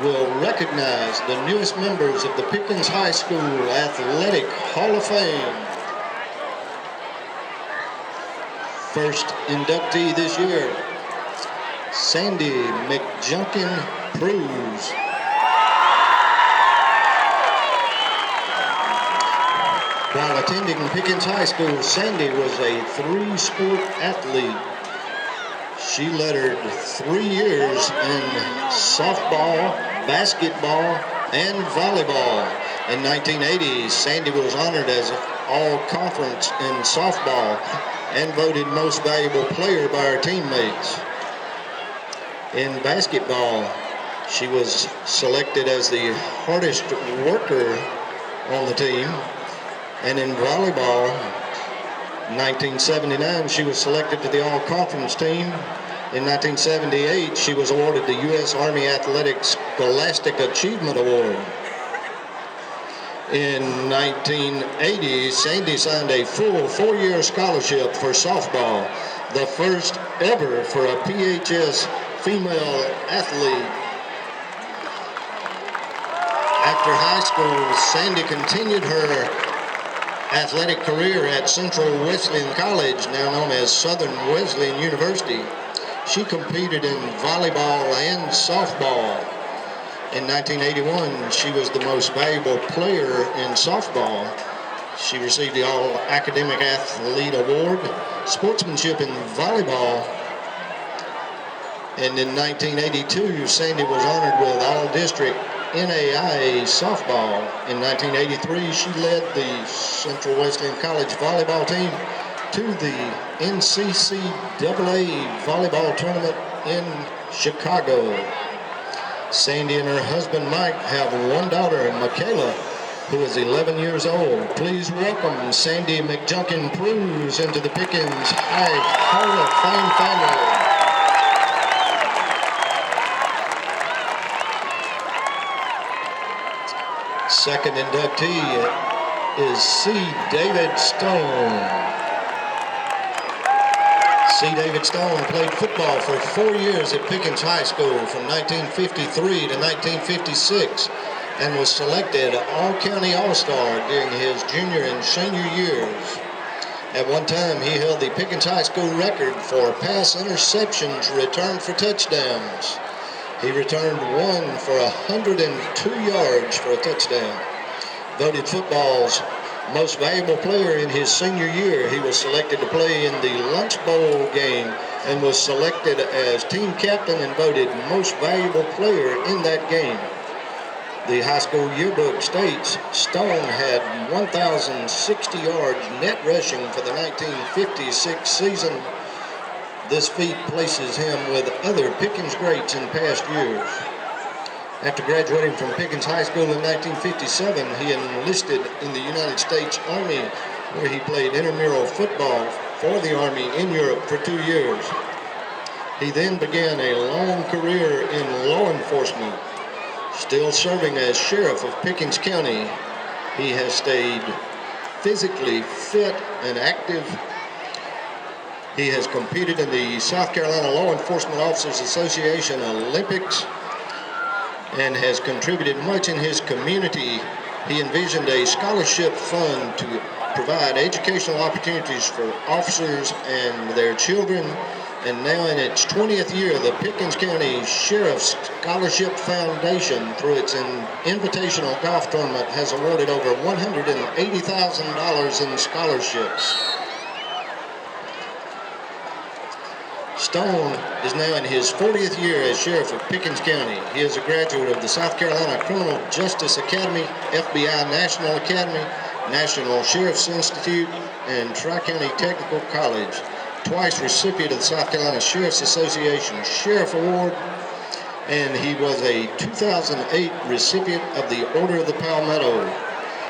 will recognize the newest members of the Pickens High School Athletic Hall of Fame. First inductee this year, Sandy McJunkin Cruz. While attending Pickens High School, Sandy was a three-sport athlete. She lettered 3 years in softball, basketball, and volleyball. In 1980, Sandy was honored as all-conference in softball and voted most valuable player by her teammates. In basketball, she was selected as the hardest worker on the team. And in volleyball, 1979, she was selected to the all-conference team. In 1978, she was awarded the U.S. Army Athletics Scholastic Achievement Award. In 1980, Sandy signed a full 4-year scholarship for softball, the first ever for a PHS female athlete. After high school, Sandy continued her athletic career at Central Wesleyan College, now known as Southern Wesleyan University. She competed in volleyball and softball. In 1981, she was the most valuable player in softball. She received the All-Academic Athlete Award, sportsmanship in volleyball. And in 1982, Sandy was honored with All-District NAIA softball. In 1983, she led the Central Wesleyan College volleyball team to the NCCAA volleyball tournament in Chicago. Sandy and her husband Mike have one daughter, Michaela, who is 11 years old. Please welcome Sandy McJunkin Cruz into the Pickens High Hall of Fame family. Second inductee is C. David Stone. C. David Stone played football for 4 years at Pickens High School from 1953 to 1956 and was selected All-County All-Star during his junior and senior years. At one time, he held the Pickens High School record for pass interceptions returned for touchdowns. He returned one for 102 yards for a touchdown. Voted football's most valuable player in his senior year, he was selected to play in the Lunch Bowl game and was selected as team captain and voted most valuable player in that game. The high school yearbook states Stone had 1,060 yards net rushing for the 1956 season. This feat places him with other Pickens greats in past years. After graduating from Pickens High School in 1957, he enlisted in the United States Army, where he played intramural football for the Army in Europe for 2 years. He then began a long career in law enforcement, still serving as sheriff of Pickens County. He has stayed physically fit and active. He has competed in the South Carolina Law Enforcement Officers Association Olympics and has contributed much in his community. He envisioned a scholarship fund to provide educational opportunities for officers and their children. And now in its 20th year, the Pickens County Sheriff's Scholarship Foundation, through its invitational golf tournament, has awarded over $180,000 in scholarships. Stone is now in his 40th year as Sheriff of Pickens County. He is a graduate of the South Carolina Criminal Justice Academy, FBI National Academy, National Sheriff's Institute, and Tri-County Technical College. Twice recipient of the South Carolina Sheriff's Association Sheriff Award, and he was a 2008 recipient of the Order of the Palmetto.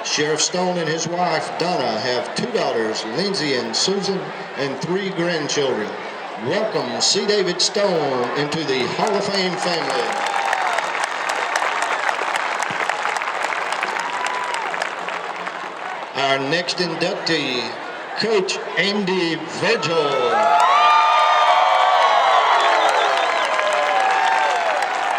Sheriff Stone and his wife, Donna, have 2 daughters, Lindsay and Susan, and 3 grandchildren. Welcome C. David Stone into the Hall of Fame family. Our next inductee, Coach Andy Virgil.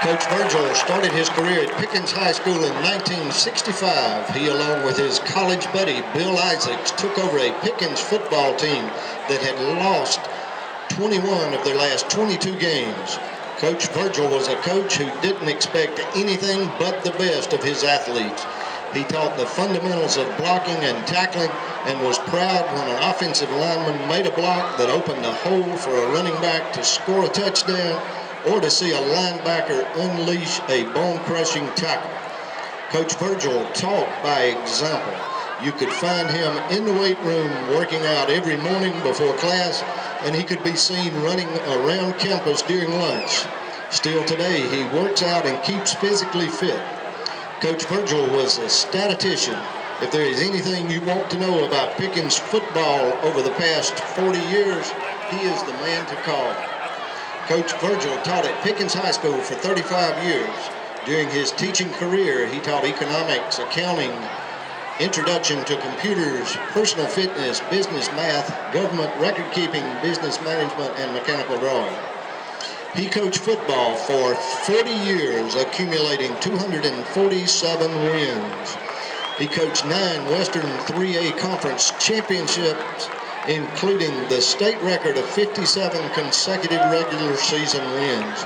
Coach Virgil started his career at Pickens High School in 1965. He, along with his college buddy Bill Isaacs, took over a Pickens football team that had lost 21 of their last 22 games. Coach Virgil was a coach who didn't expect anything but the best of his athletes. He taught the fundamentals of blocking and tackling and was proud when an offensive lineman made a block that opened a hole for a running back to score a touchdown, or to see a linebacker unleash a bone-crushing tackle. Coach Virgil taught by example. You could find him in the weight room working out every morning before class, and he could be seen running around campus during lunch. Still today, he works out and keeps physically fit. Coach Virgil was a statistician. If there is anything you want to know about Pickens football over the past 40 years, he is the man to call. Coach Virgil taught at Pickens High School for 35 years. During his teaching career, he taught economics, accounting, introduction to computers, personal fitness, business math, government record keeping, business management, and mechanical drawing. He coached football for 40 years, accumulating 247 wins. He coached 9 Western 3A Conference championships, including the state record of 57 consecutive regular season wins.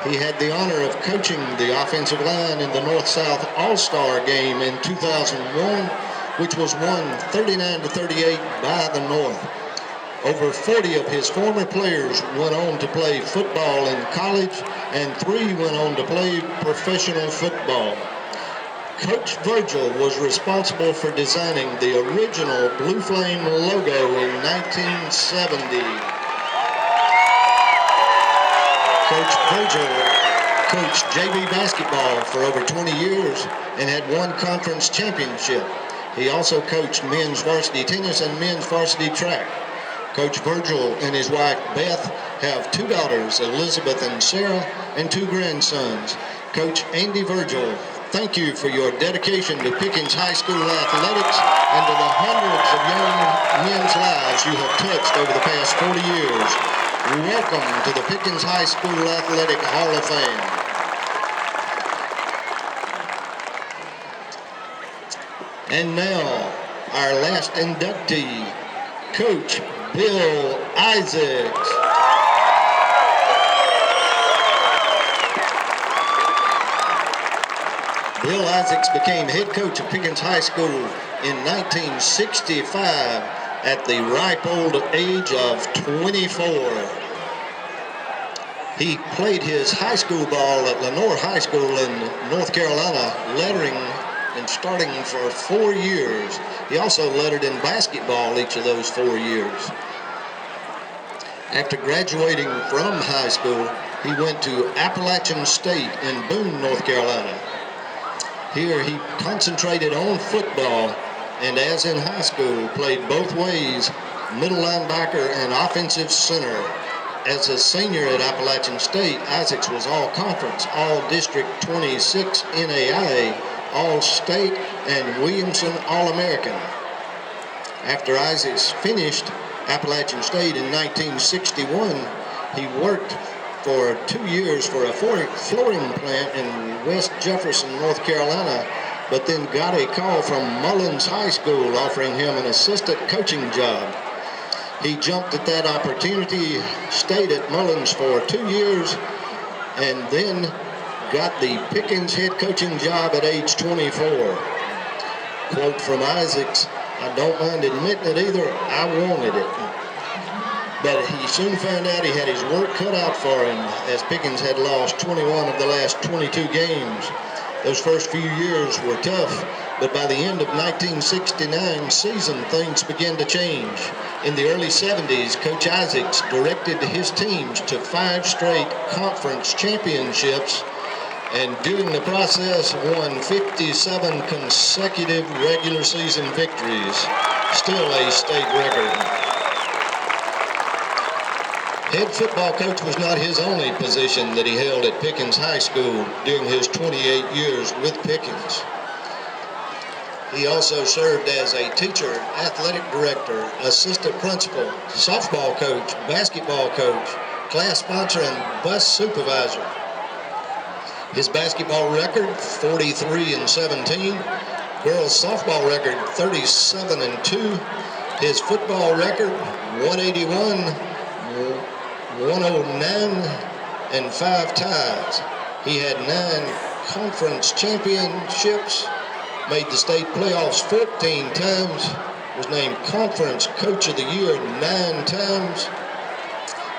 He had the honor of coaching the offensive line in the North-South All-Star game in 2001, which was won 39-38 by the North. Over 40 of his former players went on to play football in college, and 3 went on to play professional football. Coach Virgil was responsible for designing the original Blue Flame logo in 1970. Coach Virgil coached JV basketball for over 20 years and had won conference championship. He also coached men's varsity tennis and men's varsity track. Coach Virgil and his wife Beth have 2 daughters, Elizabeth and Sarah, and 2 grandsons. Coach Andy Virgil, thank you for your dedication to Pickens High School athletics and to the hundreds of young men's lives you have touched over the past 40 years. Welcome to the Pickens High School Athletic Hall of Fame. And now, our last inductee, Coach Bill Isaacs. Bill Isaacs became head coach of Pickens High School in 1965 at the ripe old age of 24. He played his high school ball at Lenore High School in North Carolina, lettering and starting for 4 years. He also lettered in basketball each of those 4 years. After graduating from high school, he went to Appalachian State in Boone, North Carolina. Here he concentrated on football and, as in high school, played both ways, middle linebacker and offensive center. As a senior at Appalachian State, Isaacs was all-conference, all-district 26 NAIA, all-state, and Williamson All-American. After Isaacs finished Appalachian State in 1961, he worked for 2 years for a flooring plant in West Jefferson, North Carolina, but then got a call from Mullins High School offering him an assistant coaching job. He jumped at that opportunity, stayed at Mullins for 2 years, and then got the Pickens head coaching job at age 24. Quote from Isaacs, "I don't mind admitting it either, I wanted it." But he soon found out he had his work cut out for him, as Pickens had lost 21 of the last 22 games. Those first few years were tough, but by the end of 1969 season, things began to change. In the early 70s, Coach Isaacs directed his teams to 5 straight conference championships, and during the process won 57 consecutive regular season victories, still a state record. Head football coach was not his only position that he held at Pickens High School during his 28 years with Pickens. He also served as a teacher, athletic director, assistant principal, softball coach, basketball coach, class sponsor, and bus supervisor. His basketball record, 43-17. Girls softball record, 37-2. His football record, 181, 109, and 5 ties. He had 9 conference championships, made the state playoffs 14 times, was named Conference Coach of the Year 9 times.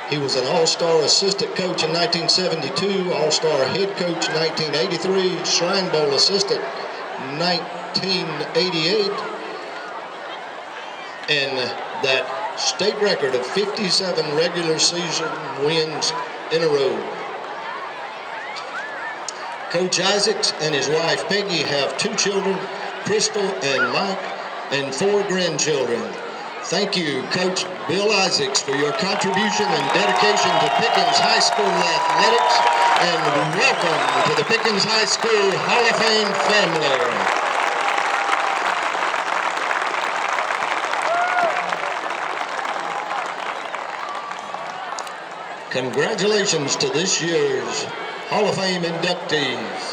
He was an All-Star assistant coach in 1972, All-Star head coach 1983, Shrine Bowl assistant 1988, and that state record of 57 regular season wins in a row. Coach Isaacs and his wife Peggy have 2 children, Crystal and Mike, and 4 grandchildren. Thank you, Coach Bill Isaacs, for your contribution and dedication to Pickens High School athletics, and welcome to the Pickens High School Hall of Fame family. Congratulations to this year's Hall of Fame inductees.